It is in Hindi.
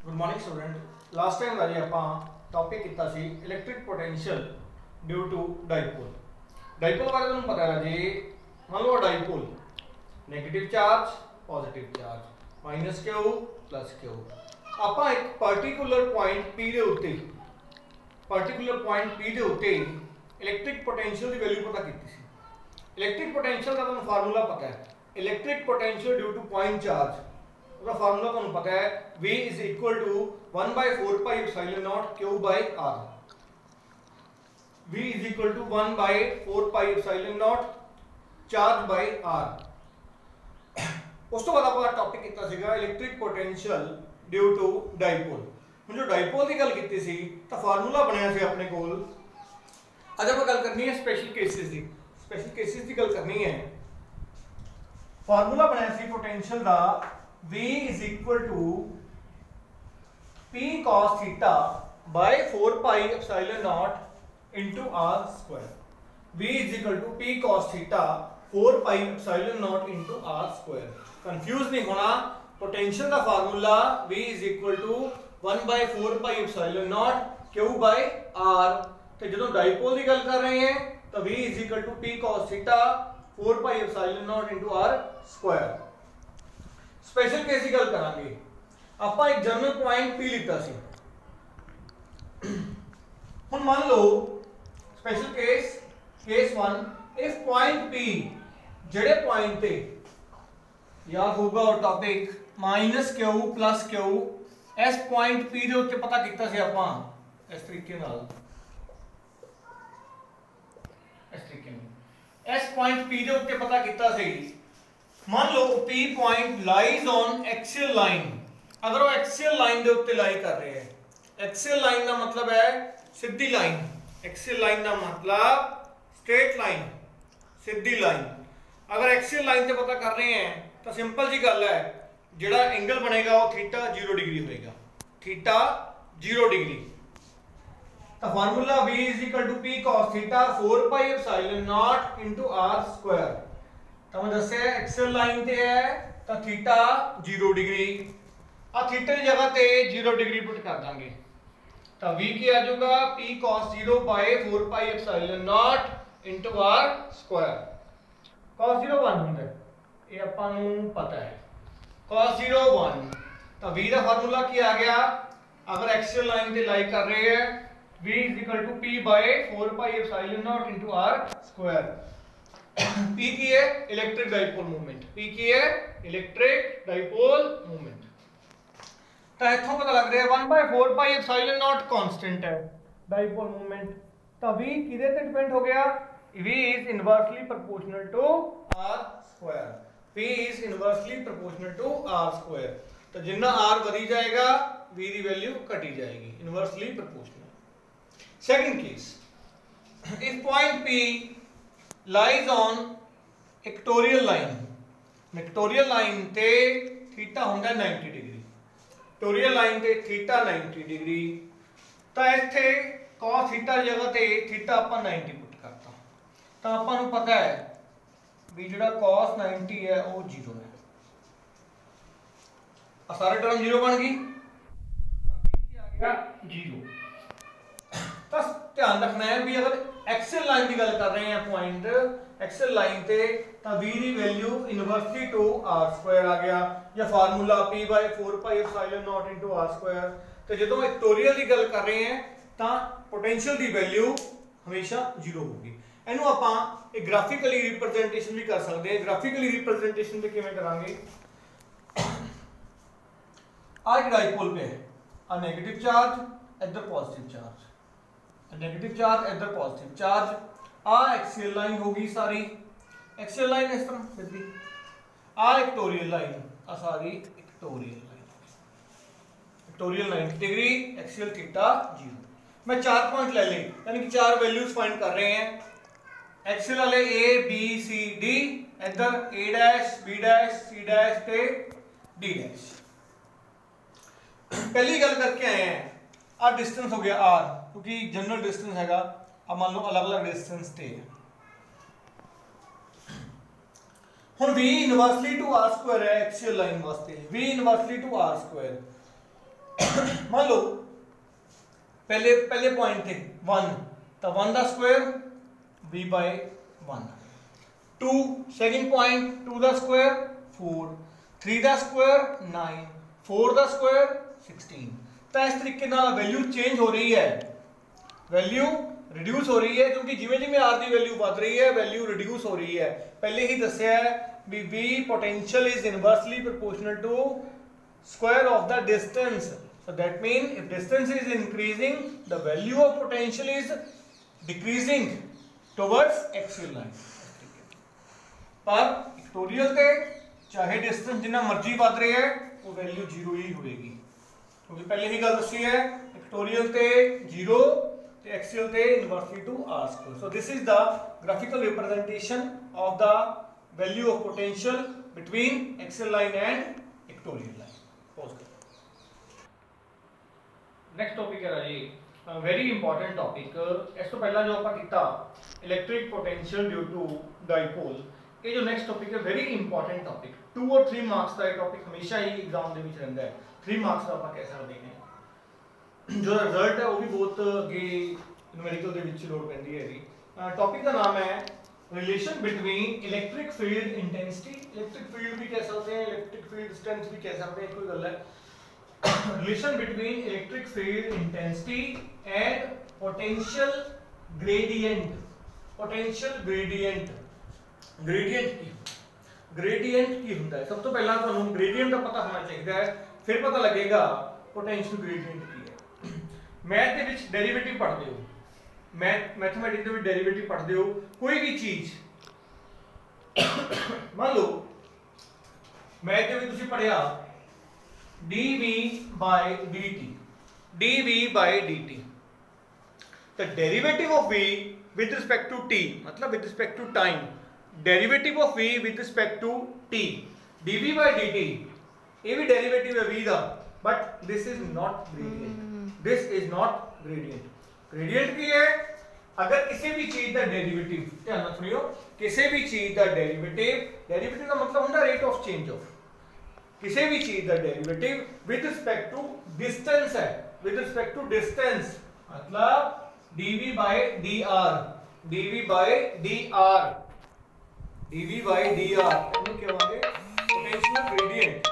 Good morning student. Last time वाली ਆਪਾਂ टॉपिक ਕੀਤਾ ਸੀ electric potential due to dipole. Dipole बारे ਤੁਹਾਨੂੰ ਪਤਾ ਹੈ ਜੀ। ਮੰਨ ਲਓ dipole negative charge positive charge minus Q plus Q. ਆਪਾਂ ਇੱਕ ਪਾਰਟਿਕੂਲਰ ਪੁਆਇੰਟ P ਦੇ ਉੱਤੇ इलेक्ट्रिक पोटेंशियल की वैल्यू पता की थी। इलेक्ट्रिक पोटेंशियल का ਤੁਹਾਨੂੰ फार्मूला पता है। Electric potential due two point charge का फार्मूला ਤੁਹਾਨੂੰ पता है V is equal to 1 by 4 pi epsilon naught Q by R। V is equal to 1 by 4 pi epsilon naught charge by R। उस तो बाद ਆਪਾਂ टॉपिक ਕੀਤਾ ਸੀਗਾ electric potential due to dipole. ਹੁਣ ਜੋ डाइपोल ਦੀ ਗੱਲ ਕੀਤੀ ਸੀ ਤਾਂ ਫਾਰਮੂਲਾ ਬਣਿਆ ਸੀ ਆਪਣੇ ਕੋਲ। ਅੱਜ ਆਪਾਂ ਗੱਲ ਕਰਨੀ ਹੈ स्पेशल केसेस ਦੀ। स्पेशल केसेस ਦੀ ਗੱਲ ਕਰਨੀ है। फार्मूला ਬਣਿਆ ਸੀ पोटेंशियल ਦਾ V is equal to P cos theta by 4 pi epsilon naught into R square। V is equal to P cos theta 4 pi epsilon naught into R square। Confuse नहीं होना। पोटेंशियल का formula V is equal to 1 by 4 pi epsilon naught Q by R। तो जो डाइपोल की गल कर रहे हैं तो V is equal to P cos theta 4 pi epsilon naught into R square। Special case की गल करांगे। ਆਪਾਂ एक जनरल पॉइंट P लिता सी। ਹੁਣ मान लो special case 1 if point P ਜਿਹੜੇ पॉइंट ਤੇ याद होगा और टॉपिक -q + q इस पॉइंट P ਦੇ ਉੱਤੇ ਪਤਾ ਕੀਤਾ ਸੀ ਆਪਾਂ ਇਸ ਤਰੀਕੇ ਨਾਲ। इस पॉइंट P ਦੇ ਉੱਤੇ ਪਤਾ ਕੀਤਾ ਸੀ। मान लो P point lies on axial line. अगर वो एक्सियल लाइन के उत्ते लाई कर रहे हैं। एक्सियल लाइन का मतलब है सीधी लाइन। एक्सियल लाइन का मतलब स्ट्रेट लाइन, सीधी लाइन। अगर एक्सियल लाइन से पता कर रहे हैं तो सिंपल जी गल है, जिहड़ा एंगल बनेगा वो थीटा 0 डिग्री होएगा। Theta 0 degree. तो formula V is equal to P cos theta 4 pi epsilon naught into R square। तो मैं दसे एक्सियल लाइन ते है तो थीटा 0 डिग्री। आ थीटा की जगह ते 0 डिग्री पुट कर देंगे तो V की आ जाएगा P cos 0 by 4 pi epsilon naught into R square। cos 0 1 ਹੁੰਦਾ ये ਆਪਾਂ ਨੂੰ पता है। cos 0 1 तो V का फार्मूला की आ गया। अगर एक्सियल लाइन ते लाई कर रहे हैं V is equal to P by 4 pi epsilon naught into R square। P की है इलेक्ट्रिक डाइपोल मूवमेंट। P की है इलेक्ट्रिक डाइपोल मूवमेंट। तो इथों पता लग रहा है 1 by 4 pi epsilon naught constant है डाइपोल मूवमेंट। तो V किधर पे डिपेंड हो गया? V is inversely proportional to R square। P is inversely proportional to R square। तो जितना R बढ़ी जाएगा V की वैल्यू घटी जाएगी। Inversely proportional. Second case, if point P lies on equatorial line. Equatorial line ते थीटा होंदा 90 डिग्री। इक्वेटोरियल लाइन ते थीटा 90 डिग्री। तो इत्थे cos थीटा की जगह ते थीटा ਆਪਾਂ 90 पुट करता। तो ਆਪਾਂ ਨੂੰ पता है भी ਜਿਹੜਾ cos 90 है वो 0 है। आ सारे टर्म 0 बन गई। आ गया 0। तो ध्यान रखना है भी अगर एक्सियल लाइन की गल कर रहे हैं पॉइंट एक्सियल लाइन ते तो V की value inversely to R square आ गया या formula P by 4 pi epsilon naught into R square. तो जो इक्वेटोरियल की गल कर रहे हैं तो पोटेंशियल की वैल्यू हमेशा 0 होगी। इनू आपां एक ग्राफिकली रिप्रेजेंटेशन भी कर सकते हैं। ग्राफिकली रिप्रेजेंटेशन पे किवें करांगे? आज डाइपोल पे आ नेगेटिव चार्ज इधर पॉजिटिव चार्ज, नेगेटिव चार्ज इधर पॉजिटिव चार्ज। आ एक्सियल लाइन होगी सारी। एक्सियल लाइन इस तरह सीधी। आ इक्वेटोरियल लाइन आ सारी equatorial line. Equatorial 90 degree, axial theta 0। मैं 4 पॉइंट ले लें यानी कि 4 वैल्यूज फाइंड कर रहे हैं। एक्सियल वाले A B C D, इधर A dash B dash C dash ते D डैश। पहली गल करके आए हैं आ डिस्टेंस हो गया R क्योंकि जनरल डिस्टेंस हैगा। अब मान लो अलग अलग डिस्टेंस थे। हुण V inversely to R square है एक्सियल लाइन वास्ते। V इनवर्सली टू R स्क्वायर मान लो पहले पॉइंट थे 1, तो 1 दा square v by 1, 2 second point 2 दा स्क्वायर 4, 3 दा स्क्वायर 9, 4 दा स्क्वायर 16। तो इस तरीके नाल वैल्यू चेंज हो रही है, वैल्यू रिड्यूस हो रही है, क्योंकि जिवें जिवें r दी वैल्यू बढ़ रही है वैल्यू रिड्यूस हो रही है। पहले ही दस्या है भी v potential is inversely proportional to square of the distance. So that means if distance is increasing, the value of potential is decreasing towards axial line. पर इक्वेटोरियल ते चाहे डिस्टेंस जितना मर्जी बढ़ रही है वो वैल्यू जीरो ही होगी, क्योंकि पहले ही गल दसी है इक्वेटोरियल ते जीरो ते एक्सियल ते inversely to r square. So this is the graphical representation of the value of potential between axial line and equatorial line. Pause. Next topic है जी वेरी इंपॉर्टेंट टॉपिक। इस तो पहला जो आपा किया electric potential due to dipole, ये जो नेक्स्ट टॉपिक है वेरी इंपॉर्टेंट टॉपिक, 2 और 3 मार्क्स का ये टॉपिक हमेशा ही एग्जाम दे विच रहंदा है। 3 मार्क्स का आपा कह सकते हैं, जो रिजल्ट है वो भी बहुत अगे न्यूमेरिकल दे विच लोड पैंदी है जी। टॉपिक का नाम है relation between electric field intensity, electric field भी कह सकते हैं, इलेक्ट्रिक फील्ड स्ट्रेंथ भी कह सकते हैं, कोई गल है। Relation between electric field intensity and potential gradient. Potential gradient. Gradient की होता है। सब तो पहला तो हम gradient का पता होना चाहिए, फिर पता लगेगा potential gradient की है। मैथ के विच डेरिवेटिव पढ़ते हो, मैथमेटिक्स के विच डेरिवेटिव पढ़ते हो, कोई भी चीज मान लो मैथ के विच तुसी पढ़िया dv by dt, dv by dt, the derivative of v with respect to t, मतलब with respect to time, derivative of v with respect to t, dv by dt, ये भी derivative है v का, but this is not gradient, this is not gradient। gradient की है अगर किसी भी चीज का डेरिवेटिव, ध्यान रख सुनियो, किसी भी चीज का डेरिवेटिव, डेरिवेटिव का मतलब होता है रेट ऑफ चेंज ऑफ, किसी भी चीज का derivative with respect to distance है, विद रिस्पेक्ट टू डिस्टेंस मतलब dv by dr, dv by dr, dv by dr, क्या होंगे पोटेंशियल ग्रेडियंट।